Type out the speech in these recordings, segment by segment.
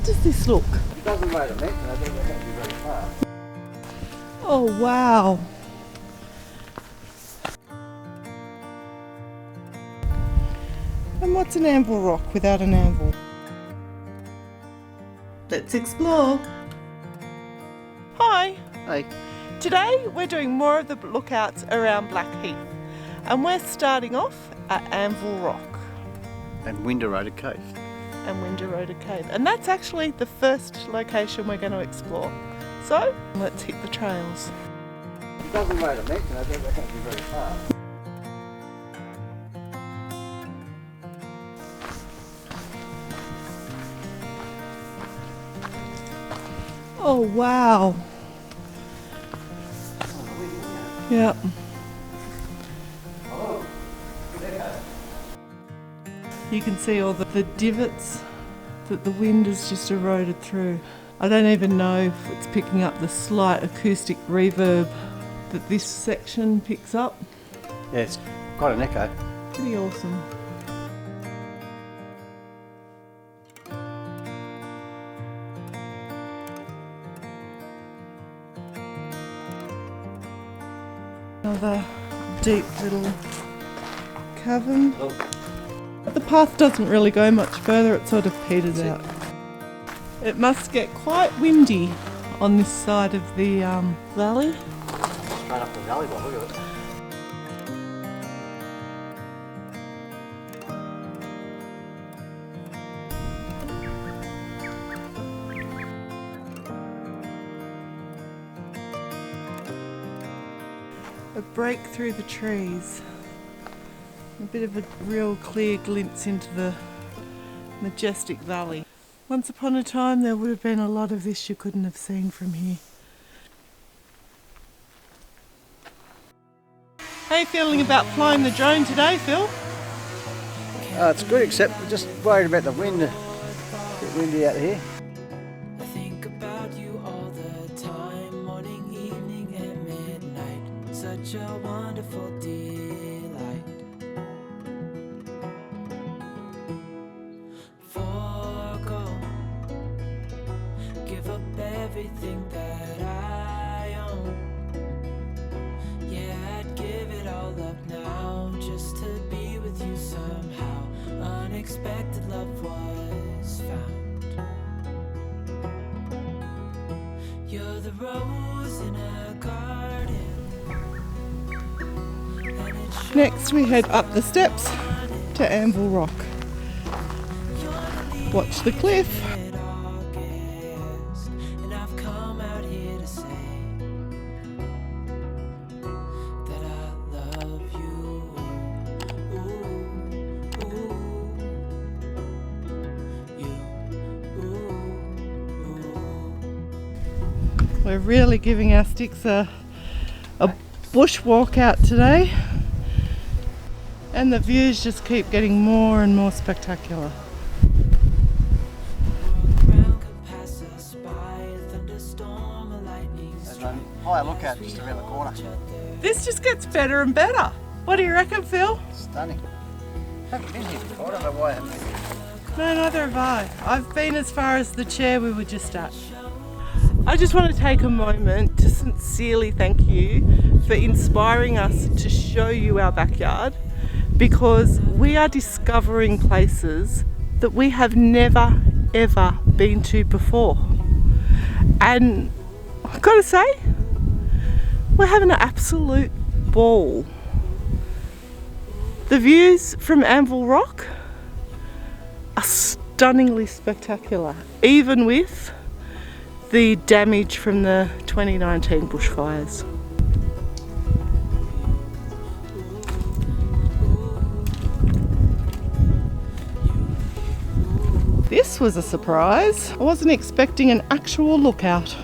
does this look? It doesn't weigh the neck, and I don't think it'll be very far. Oh wow. And what's an Anvil Rock without an anvil? Let's explore. Hi. Hey. Today we're doing more of the lookouts around Blackheath, and we're starting off at Anvil Rock And Eroded Cave. and Erorded Cave, and that's actually the first location we're going to explore. So let's hit the trails. It doesn't weigh the neck, and I don't think it'll be very far. Oh wow. Yeah. You can see all the divots that the wind has just eroded through. I don't even know if it's picking up the slight acoustic reverb that this section picks up. Yeah, it's quite an echo. Pretty awesome. Another deep little cavern. Oh. The path doesn't really go much further, it sort of peters out. It must get quite windy on this side of the valley. Straight up the valley, but look at it. A break through the trees. A bit of a real clear glimpse into the majestic valley. Once upon a time there would have been a lot of this you couldn't have seen from here. How are you feeling about flying the drone today, Phil? It's good, except we're just worried about the wind. A bit windy out here. I think about you all the time, morning, evening, and midnight. Such a wonderful delight. Forgo, give up everything that I own. Yeah, I'd give it all up now, just to be with you somehow. Unexpected love was found. You're the rose in a garden. And it shows Next we head up the steps to Anvil Rock. Watch the cliff. it August, and I've come out here to say that I love you. Ooh, ooh, you, ooh. We're really giving our sticks a bushwalk out today, and the views just keep getting more and more spectacular. Ground could pass us by, a thunderstorm, a lightning There's strike. a higher lookout just around the corner. This just gets better and better. What do you reckon, Phil? Stunning. Haven't been here before, I don't know why I haven't been here. No, neither have I. I've been as far as the chair we were just at. I just want to take a moment to sincerely thank you for inspiring us to show you our backyard, because we are discovering places that we have never ever been to before. And I've got to say, we're having an absolute ball. The views from Anvil Rock are stunningly spectacular, even with the damage from the 2019 bushfires. This was a surprise. I wasn't expecting an actual lookout.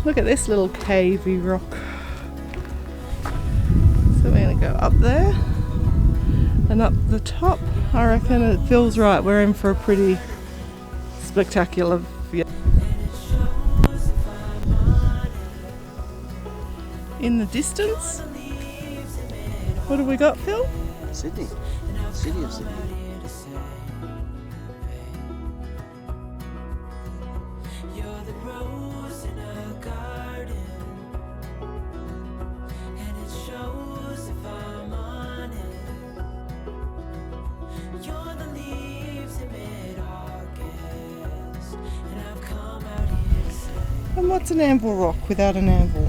Look at this little cavey rock. So we're going to go up there and up the top. I reckon it feels right. We're in for a pretty spectacular view. In the distance, what have we got, Phil? Sydney. City of Sydney. what's an anvil rock without an anvil?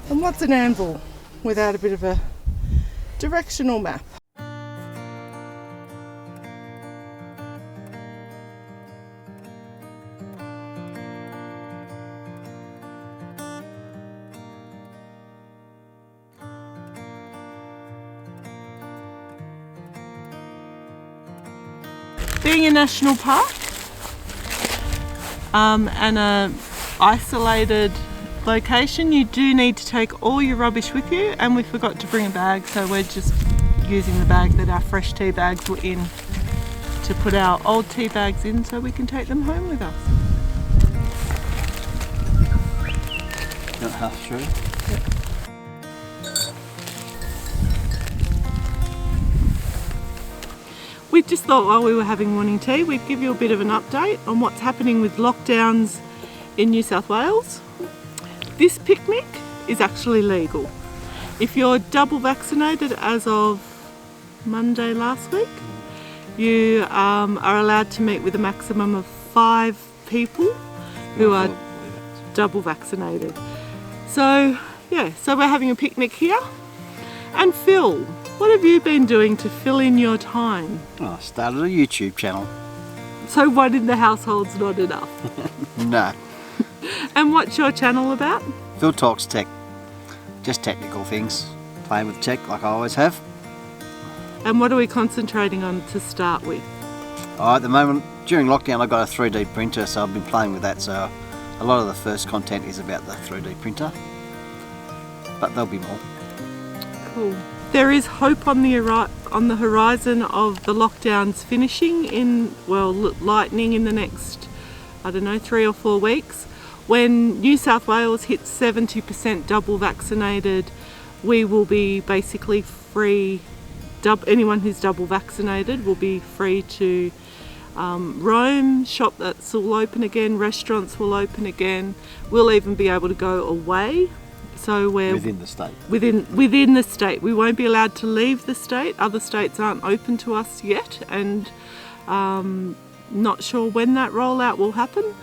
And what's an anvil without a bit of a directional map? Being a national park and a isolated location, you do need to take all your rubbish with you, and we forgot to bring a bag, so we're just using the bag that our fresh tea bags were in to put our old tea bags in so we can take them home with us. Not half true. We just thought while we were having morning tea, we'd give you a bit of an update on what's happening with lockdowns in New South Wales. This picnic is actually legal. If you're double vaccinated as of Monday last week, you are allowed to meet with a maximum of 5 people who are double vaccinated. So yeah, so we're having a picnic here. And Phil, what have you been doing to fill in your time? Oh, I started a YouTube channel. So one in the household's not enough. No. And what's your channel about? Phil Talks Tech. Just technical things. Playing with tech like I always have. And what are we concentrating on to start with? At the moment, during lockdown, I got a 3D printer, so I've been playing with that. So a lot of the first content is about the 3D printer. But there'll be more. Cool. There is hope on the horizon of the lockdowns finishing in, well, lightning in the next, I don't know, 3 or 4 weeks. When New South Wales hits 70% double vaccinated, we will be basically free. Anyone who's double vaccinated will be free to roam, shop that's all open again, restaurants will open again. We'll even be able to go away. So we're within the state. Within the state. We won't be allowed to leave the state. Other states aren't open to us yet, and not sure when that rollout will happen,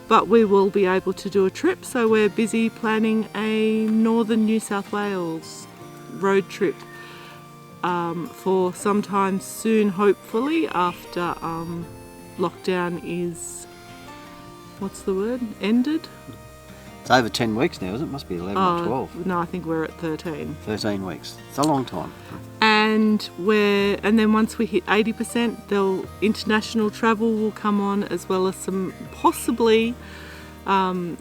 but we will be able to do a trip. So we're busy planning a northern New South Wales road trip for sometime soon, hopefully, after lockdown is, what's the word, ended? It's over 10 weeks now, isn't it? Must be 11 or 12. No, I think we're at 13. 13 weeks. It's a long time. And then once we hit 80%, international travel will come on, as well as some possibly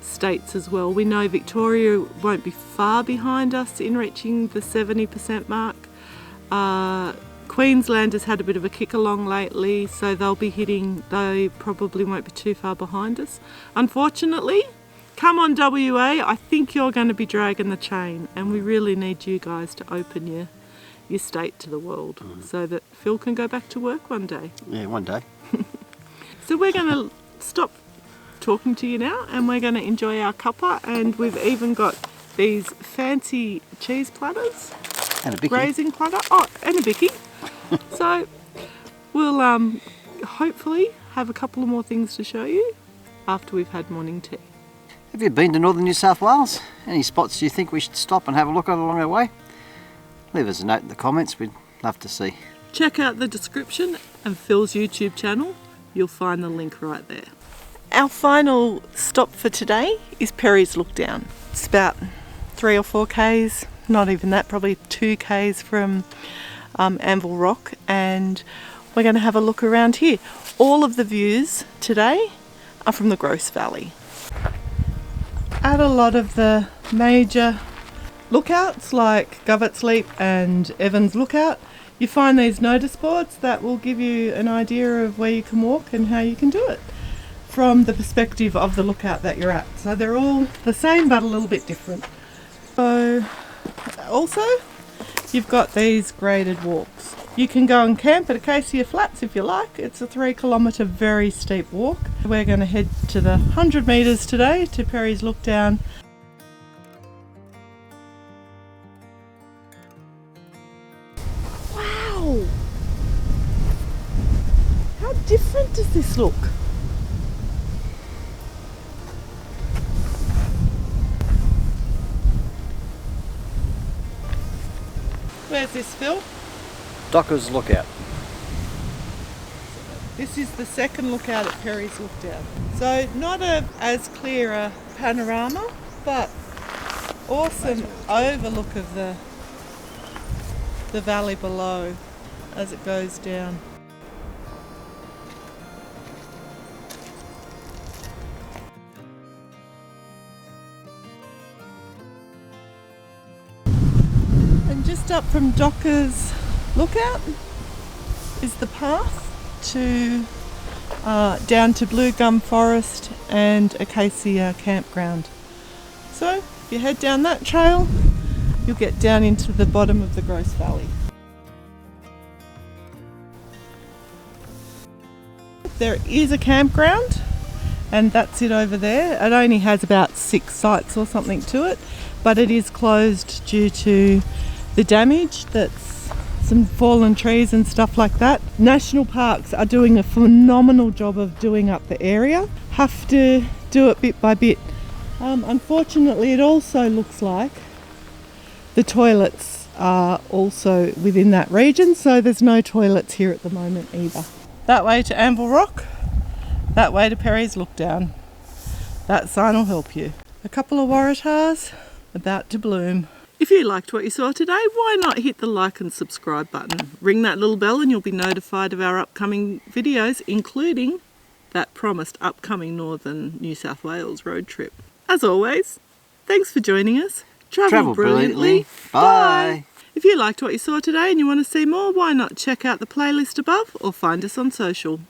states as well. We know Victoria won't be far behind us in reaching the 70% mark. Queensland has had a bit of a kick along lately, so they probably won't be too far behind us. Unfortunately, come on WA, I think you're going to be dragging the chain, and we really need you guys to open your state to the world so that Phil can go back to work one day. Yeah, one day. So we're going to stop talking to you now, and we're going to enjoy our cuppa, and we've even got these fancy cheese platters. And a bicky. Grazing platter. Oh, and a bicky. So we'll hopefully have a couple of more things to show you after we've had morning tea. Have you been to northern New South Wales? Any spots you think we should stop and have a look at along our way? Leave us a note in the comments, we'd love to see. Check out the description and Phil's YouTube channel. You'll find the link right there. Our final stop for today is Perry's Lookdown. It's about 3 or 4 k's, not even that, probably 2 k's from Anvil Rock, and we're going to have a look around here. All of the views today are from the Grose Valley. At a lot of the major lookouts like Govert's Leap and Evans Lookout, you find these notice boards that will give you an idea of where you can walk and how you can do it from the perspective of the lookout that you're at. So they're all the same but a little bit different. So also you've got these graded walks. You can go and camp at Acacia Flats if you like. It's a 3-kilometre very steep walk. We're going to head to the 100 metres today to Perry's Lookdown. Wow! How different does this look? Where's this, Phil? Docker's Lookout. This is the second lookout at Perry's Lookdown. So not as clear a panorama, but awesome overlook of the valley below as it goes down. And just up from Docker's Lookout is the path to down to Blue Gum Forest and Acacia Campground. So if you head down that trail, you'll get down into the bottom of the Grose Valley. There is a campground, and that's it over there. It only has about 6 sites or something to it, but it is closed due to the damage that's some fallen trees and stuff like that. National parks are doing a phenomenal job of doing up the area. Have to do it bit by bit. Unfortunately, it also looks like the toilets are also within that region, so there's no toilets here at the moment either. That way to Anvil Rock, that way to Perry's Lookdown. That sign will help you. A couple of waratahs about to bloom. If you liked what you saw today, why not hit the like and subscribe button? Ring that little bell and you'll be notified of our upcoming videos, including that promised upcoming northern New South Wales road trip. As always, thanks for joining us. Travel brilliantly. Bye. If you liked what you saw today and you want to see more, why not check out the playlist above or find us on social.